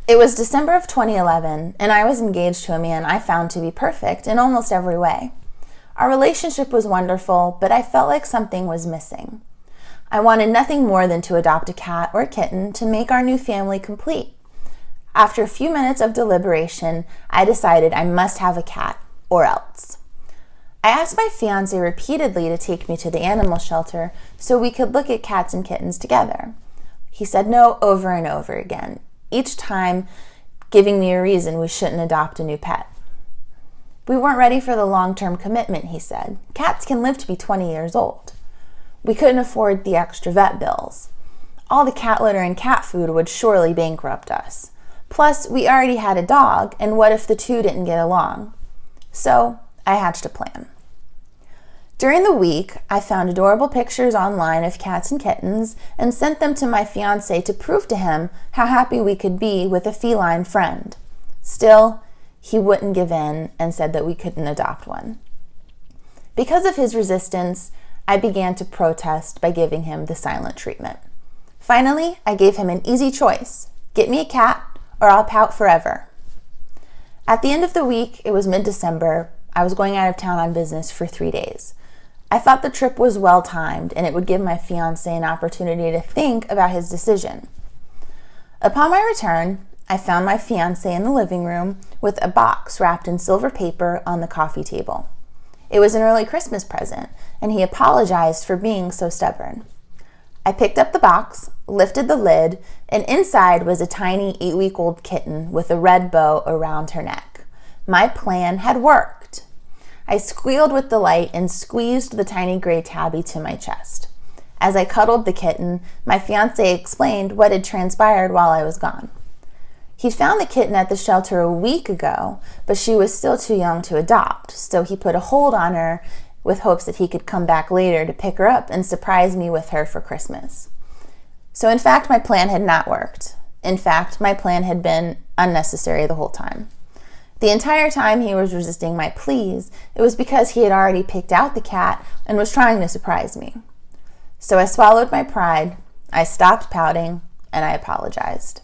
It was December of 2011, and I was engaged to a man I found to be perfect in almost every way. Our relationship was wonderful, but I felt like something was missing. I wanted nothing more than to adopt a cat or kitten to make our new family complete. After a few minutes of deliberation, I decided I must have a cat, or else. I asked my fiancé repeatedly to take me to the animal shelter so we could look at cats and kittens together. He said no over and over again, each time giving me a reason we shouldn't adopt a new pet. We weren't ready for the long-term commitment, he said. Cats can live to be 20 years old. We couldn't afford the extra vet bills. All the cat litter and cat food would surely bankrupt us. Plus, we already had a dog, and what if the two didn't get along? So, I hatched a plan. During the week, I found adorable pictures online of cats and kittens and sent them to my fiancé to prove to him how happy we could be with a feline friend. Still, he wouldn't give in and said that we couldn't adopt one. Because of his resistance, I began to protest by giving him the silent treatment. Finally, I gave him an easy choice. Get me a cat or I'll pout forever. At the end of the week, it was mid-December. I was going out of town on business for 3 days. I thought the trip was well-timed and it would give my fiancé an opportunity to think about his decision. Upon my return, I found my fiancé in the living room with a box wrapped in silver paper on the coffee table. It was an early Christmas present, and he apologized for being so stubborn. I picked up the box, lifted the lid, and inside was a tiny 8-week-old kitten with a red bow around her neck. My plan had worked. I squealed with delight and squeezed the tiny gray tabby to my chest. As I cuddled the kitten, my fiancé explained what had transpired while I was gone. He found the kitten at the shelter a week ago, but she was still too young to adopt, so he put a hold on her with hopes that he could come back later to pick her up and surprise me with her for Christmas. So in fact, my plan had not worked. In fact, my plan had been unnecessary the whole time. The entire time he was resisting my pleas, it was because he had already picked out the cat and was trying to surprise me. So I swallowed my pride, I stopped pouting, and I apologized.